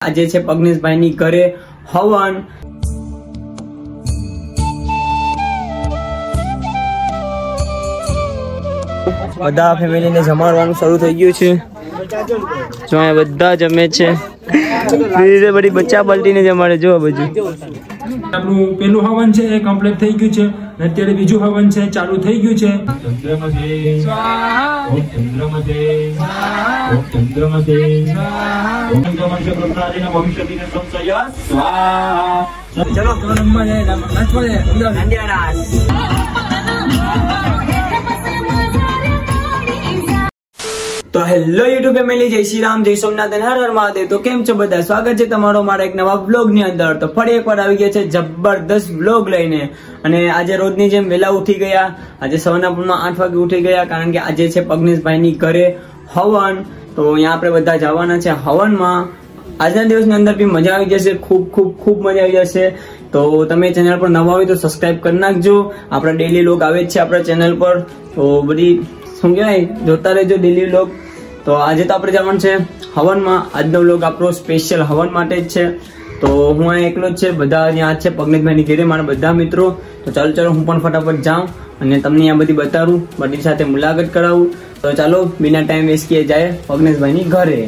આજે છે પગનેશભાઈની ઘરે હવન। બધા ફેમિલીને જમાડવાનું શરૂ થઈ ગયું છે। જો અહીંયા બધા જમે છે। બધી બચ્ચા પલટીને જમાડે। જો બધું આપણું પેલું હવન છે એ કમ્પ્લીટ થઈ ગયું છે અને અત્યારે બીજું હવન છે ચાલુ થઈ ગયું છે। ચલો રમવા જાય નાચવા જાય। તો હેલો યુટ્યુબ ફેમિલી, જય શ્રી રામ, જય સોમનાથ અને હર હર મહાદેવ। તો કેમ છો બધા? સ્વાગત છે તમારો મારા એક નવા વ્લોગ ની અંદર। તો ફરી એકવાર આવી ગયા છે જબરદસ્ત વ્લોગ લઈને। અને આજે રોજની જેમ વહેલા ઉઠી ગયા। આજે સવારના 8 વાગે ઉઠી ગયા, કારણ કે આજે છે પગનેશભાઈની ઘરે હવન। તો અહીંયા આપણે બધા જવાના છે હવનમાં। આજના દિવસની અંદર બી મજા આવી જશે, ખૂબ મજા આવી જશે। તો તમે ચેનલ પર નવા હોય તો સબસ્ક્રાઇબ કરી નાખજો। આપણા ડેલી લોગ આવે જ છે આપણા ચેનલ પર, તો બધી શું કહેવાય જોતા રહેજો ડેલી વ્લોગ। તો આજે તો આપણે જવાનું છે હવનમાં। આજનો વ્લોગ આપણો સ્પેશિયલ હવન માટે જ છે। તો હું અહીંયા એકલો જ છે, બધા અહીંયા છે પગનેશભાઈની ઘરે, મારા બધા મિત્રો। તો ચાલો હું પણ ફટાફટ જાઉં અને તમને અહીંયા બધી બતાવું, બધી સાથે મુલાકાત કરાવું। તો ચાલો બિના ટાઈમ વેસ્ટ કિએ જાય પગનેશભાઈની ઘરે।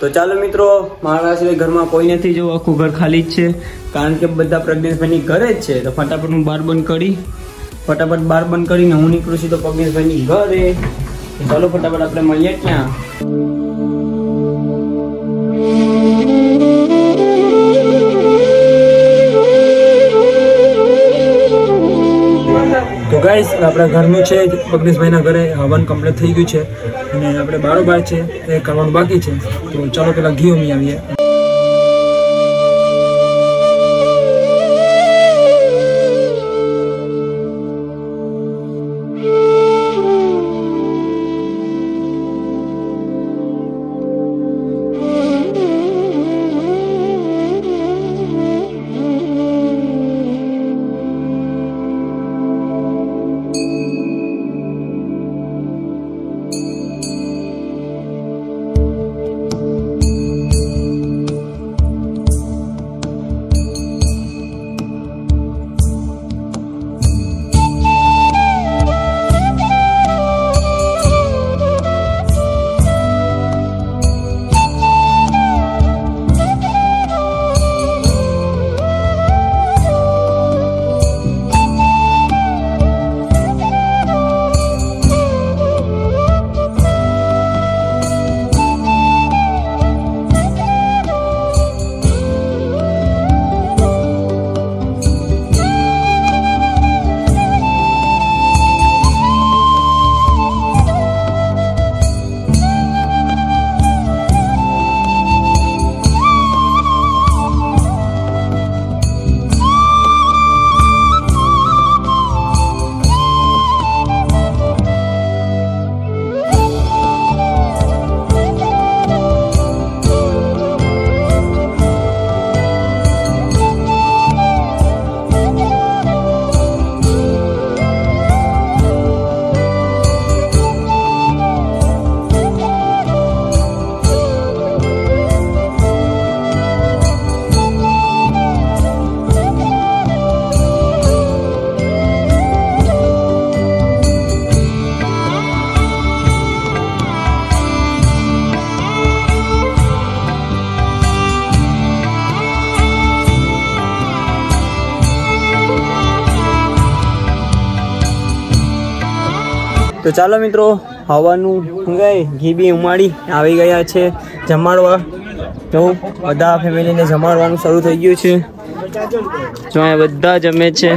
તો ચાલો મિત્રો, મારા સિવાય ઘરમાં કોઈ નથી, જો આખું ઘર ખાલી જ છે, કારણ કે બધા પગનેશભાઈની ઘરે જ છે। તો ફટાફટ હું બાર બંધ કરીને હું નીકળું છું તો પગનેશભાઈની ઘરે। ચાલો ફટાફટ આપણે મળીએ ત્યાં। તો ગાઈસ, આપણા ઘરનું છે પગનેશભાઈના ઘરે હવન કમ્પ્લીટ થઈ ગયું છે અને આપણે બારોબાર છે એ કરવાનું બાકી છે। તો ચાલો પેલા ઘી ઉમી આવીએ। તો ચાલો મિત્રો, હવાનું ઘી બી ઉમાડી આવી ગયા છે જમાડવા। તો બધા ફેમિલીને જમાડવાનું શરૂ થઈ ગયું છે। જો અહીંયા બધા જમે છે।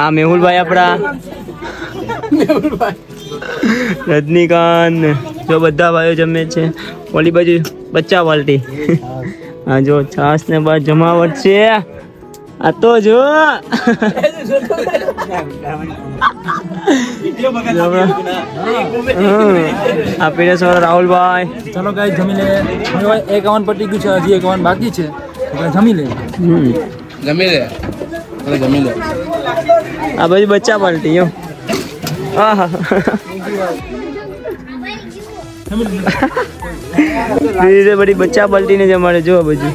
આ મેહુલભાઈ આપણા, રજનીકાંત, જો બધા ભાઈઓ જમે છે। ઓલી બાજુ બચ્ચા પાલટી। હા જો છાસ ને બાદ જમાવટ છે। આ તો જો આપીને સર રાહુલભાઈ। ચાલો ગાઈસ જમી લે। એક હવન પતી ગયું છે, હજી એક હવન બાકી છે, જમી લે। આ બાજુ બચ્ચા પાલટી। બીજે બધી બચ્ચા પલટીને જમાડે જો બધું.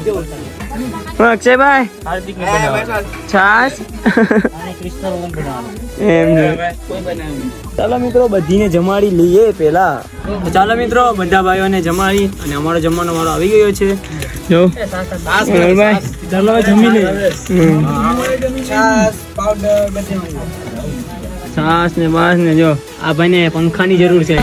અક્ષયભાઈ છાસ એમ ચાલો મિત્રો બધીને જમાડી લઈએ પેલા. ચાલો મિત્રો બધા ભાઈઓને જમાડી અને અમારો જમવાનો વાળો આવી ગયો છે. જો ચાલો જમી લઈએ. છાસ ને બાસ ને જો આ ભાઈને પંખાની જરૂર છે.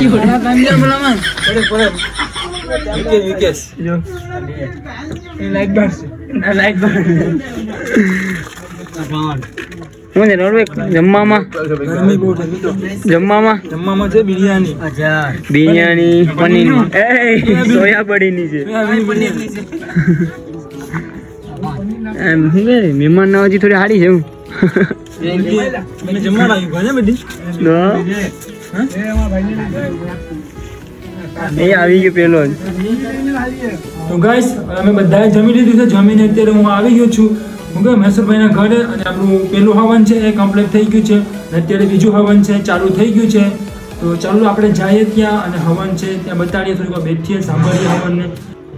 જમવામાં છે બિરયાની પનીર સોયા પડીની છે. મહેમાન નવાજી થોડી હારી છે. એ આવી ગયો પેલો જ. તો ગાઈસ અમે બધાએ જમી લીધું છે. જમીને અત્યારે હું આવી ગયો છું મહેશ્વરભાઈના ઘરે અને આપણું પેલું હવન છે એ કમ્પ્લીટ થઈ ગયું છે અને અત્યારે બીજું હવન છે ચાલુ થઈ ગયું છે. તો ચાલો આપણે જઈએ ત્યાં અને હવન છે ત્યાં બતાડીએ, થોડીક બેઠીએ, સાંભળીએ હવનને.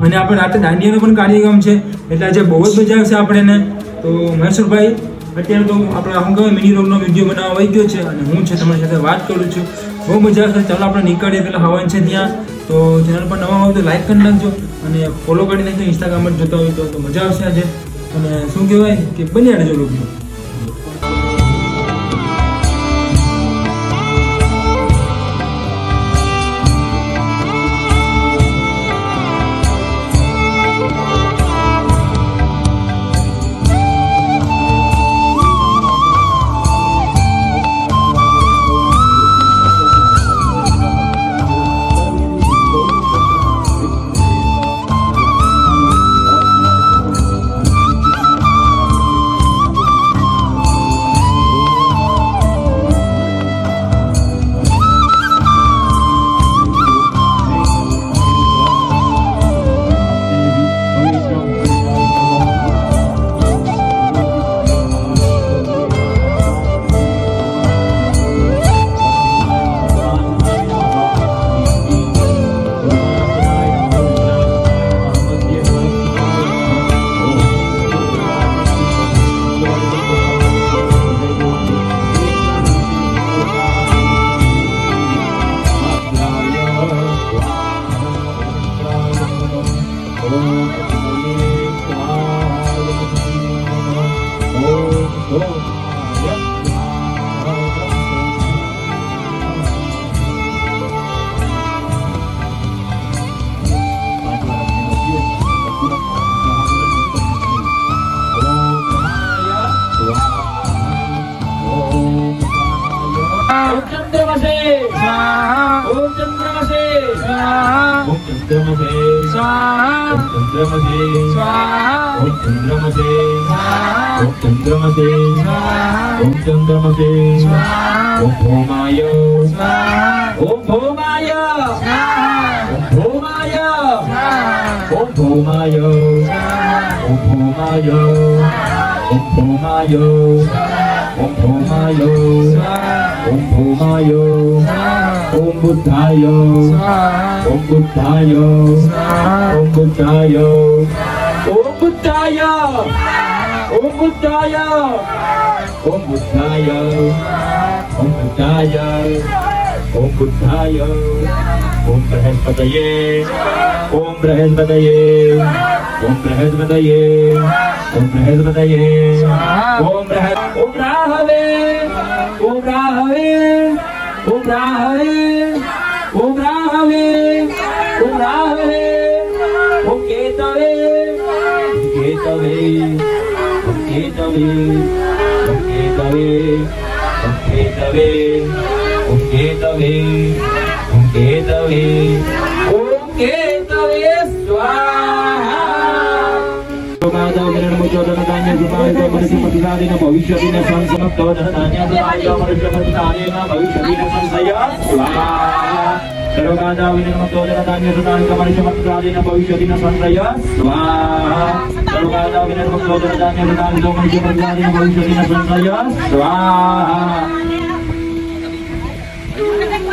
અને આપણે રાતે દાંડિયાનો પણ કાર્યક્રમ છે એટલે આજે બહુ જ મજા આવશે આપણને. તો મહેશ્વરભાઈ અત્યારે તો આપણે શું કહેવાય મિની રોગનો વિડીયો બનાવવા આવી ગયો છે અને હું છે તમારી સાથે વાત કરું છું. બહુ મજા આવશે. ચાલો આપણે નીકળીએ પેલા હવન છે ત્યાં. તો ચેનલ પર નવા હોય તો લાઈક કરી નાખજો અને ફોલો કરી નાખજો. ઇન્સ્ટાગ્રામ પર જોતા હોય તો મજા આવશે આજે. અને શું કહેવાય કે બની રહેજો લોકો.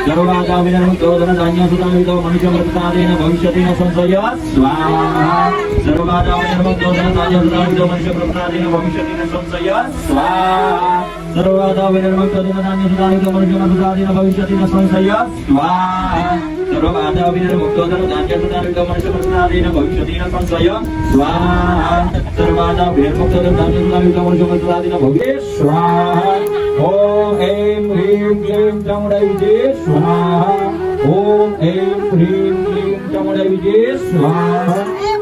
सर्वबाधाविनिर्मुक्तो धनधान्यसुतायुतो मनुष्यमृतादेन भविष्यति न संशयः स्वाहा सर्वबाधाविनिर्मुक्तो धनधान्यसुतायुतो मनुष्यमृतादेन भविष्यति न संशयः स्वाहा सर्वबाधाविनिर्मुक्तो धनधान्यसुतायुतो मनुष्यमृतादेन भविष्यति न संशयः स्वाहा सर्वबाधाविनिर्मुक्तो धनधान्यसुतायुतो मनुष्यमृतादेन भविष्यति न संशयः स्वाहा सर्वबाधाविनिर्मुक्तो धनधान्यसुतायुतो मनुष्यमृतादेन भविष्यति स्वाहा ओम ऐं ह्रीं क्लीं चामुण्डायै स्वाहा ओम ऐं ह्रीं क्लीं चामुण्डायै स्वाहा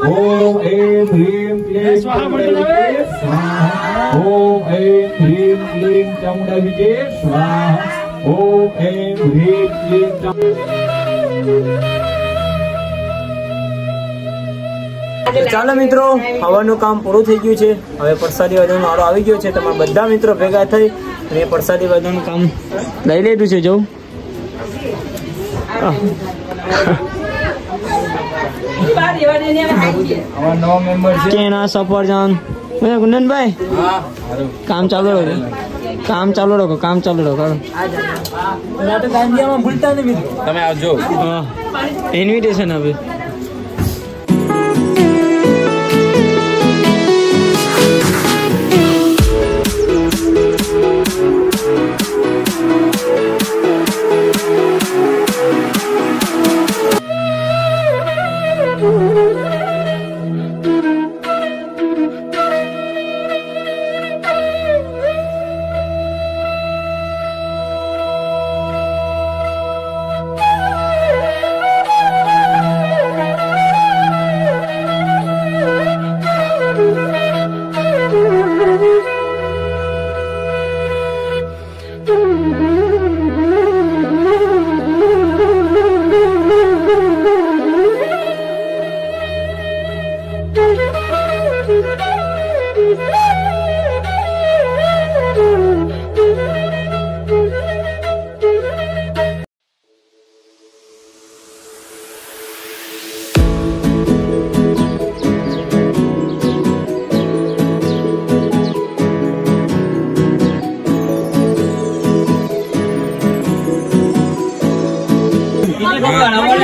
ओम ऐं ह्रीं क्लीं चामुण्डायै स्वाहा ओम ऐं ह्रीं क्लीं चामुण्डायै स्वाहा ओम ऐं ह्रीं क्लीं ચાલો મિત્રો હવાનું કામ પૂરું થઈ ગયું છે હવે પ્રસાદી વધવાનો વારો આવી ગયો છે તમારા બધા મિત્રો ભેગા થઈ અને પ્રસાદી વધવાનું કામ લઈ લીધું છે જો નવો મેમ્બર છે કેના સફરજન ગુંડનભાઈ કામ ચાલુ રાખો કામ ચાલુ રાખો કામ ચાલુ રાખો ભૂલતા નહીં મિત્રો તમે આવજો ઇન્વિટેશન આપે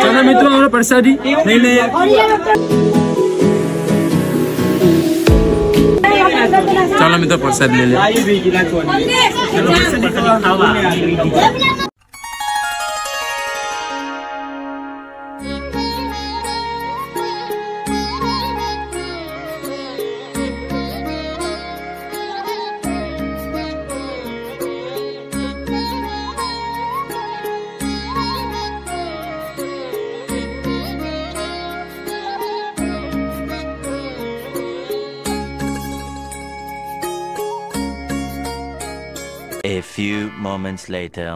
ચાલો મિત્રો આપણે પ્રસાદી લઈ લઈએ ચાલો મિત્રો પ્રસાદ લઈ લઈએ A few moments later.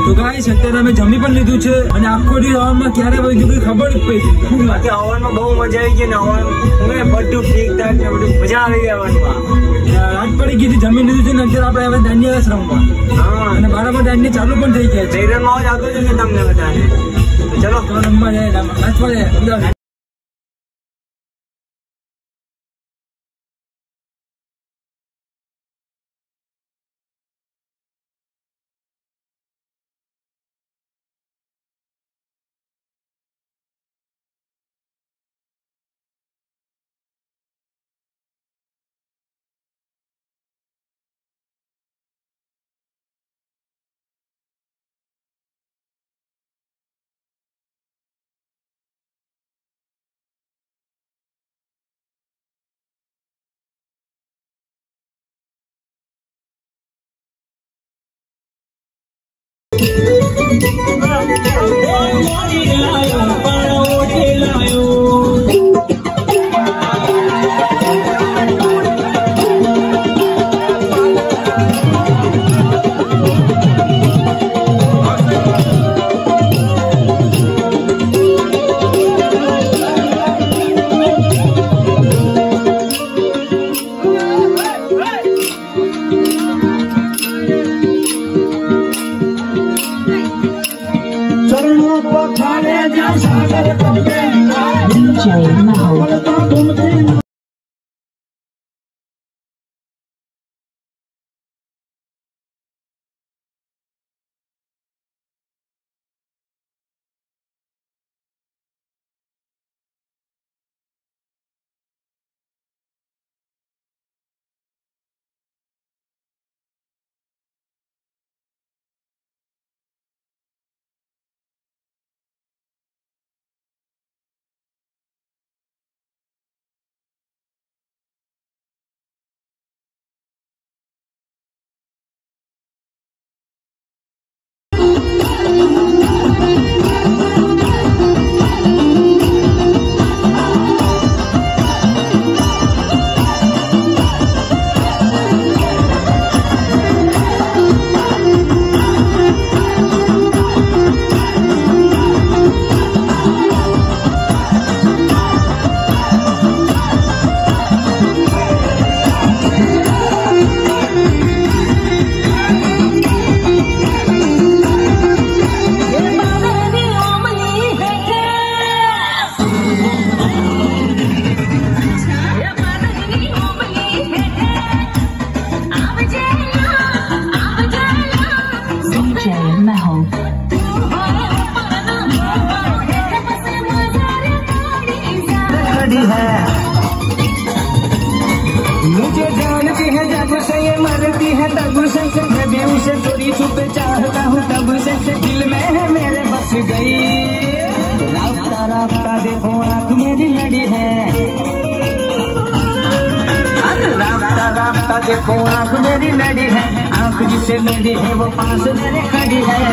તો ગાઈસ અત્યારે અમે જમી પણ લીધું છે અને આખો દિવસ હવામાં ક્યારે વહી ગયું ખબર જ પડી બાકી હવામાં બહુ મજા આવી ગઈ ને હવાનું બધું ઠીક ઠાક ને બધું મજા આવી ગઈ હવામાં રાત પડી ગઈ જમી લીધું છે ને અત્યારે આપણે હવે દાંડિયા રસ રમવા અને બરાબર દાંડિયા ચાલુ પણ થઈ ગયા છે જયરનમાં આવતો છે ને તમને બધાને ચલો રમવા જાય નાચવા જાય देखो आंख मेरी लड़ी है, आंख जिसे मेरी है वो पास मेरे खड़ी है।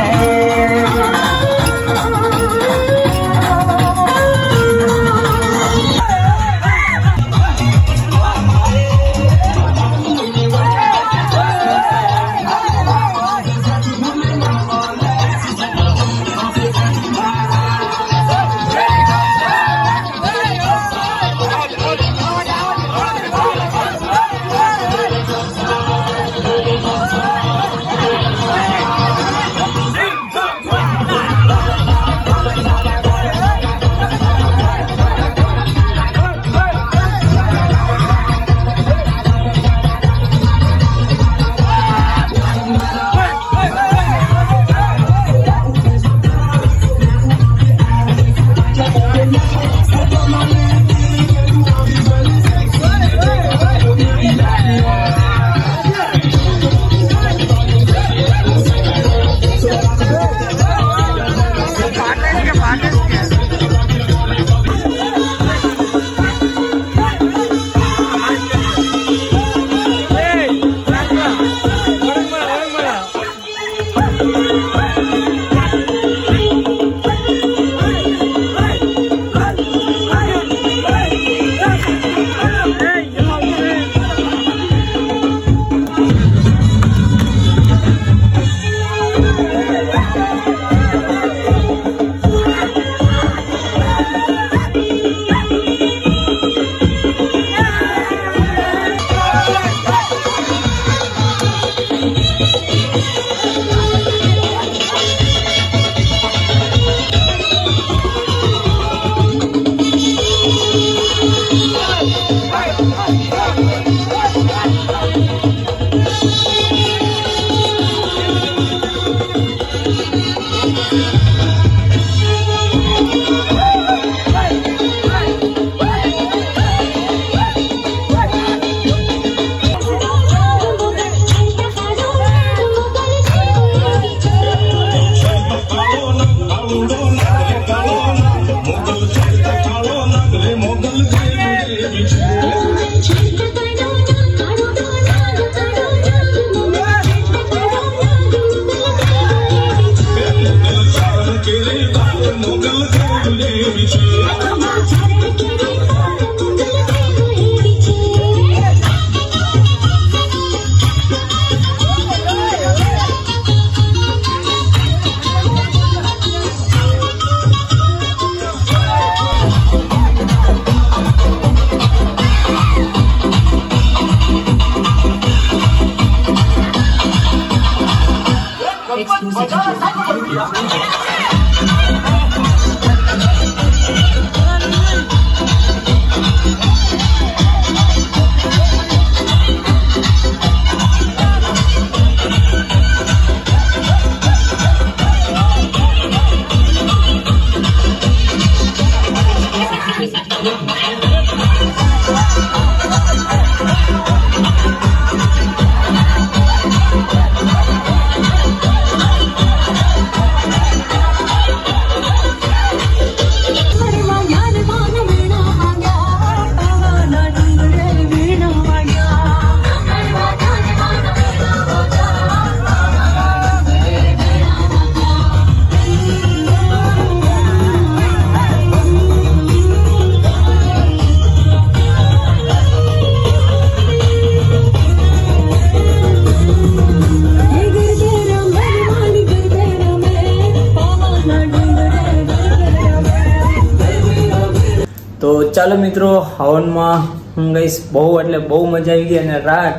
તો ચાલો મિત્રો, હવનમાં હું ગઈશ બહુ એટલે બહુ મજા આવી ગઈ. અને રાત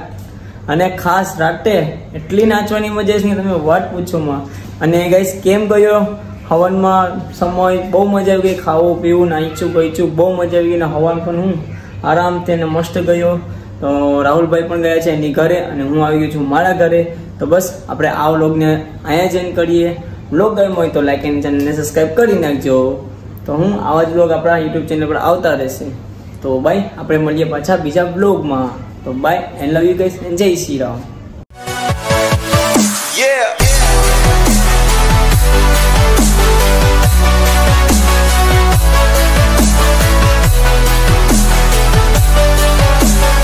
અને ખાસ રાતે એટલી નાચવાની મજા આવી કે તમે વાત પૂછો માં. અને ગઈશ કેમ ગયો હવનમાં સમય, બહુ મજા આવી ગઈ. ખાવું પીવું નાચું ગઈચું બહુ મજા આવી ગઈ. ને હવન પણ હું આરામથી અને મસ્ત ગયો. તો રાહુલભાઈ પણ ગયા છે એની ઘરે અને હું આવી ગયો છું મારા ઘરે. તો બસ આપણે આ વ્લોગને અહીંયા જ એન્ડ કરીએ. વ્લોગ ગમ્યો હોય તો લાઈક એન્ડ ચેનલને સબસ્ક્રાઈબ કરી નાખજો. તો હું આવા જ વ્લોગ આપણા યુટ્યુબ ચેનલ પર આવતા રહેશે. તો બાય, આપણે મળીએ પાછા બીજા વ્લોગમાં. તો bye and love you guys, Jai Shri Ram.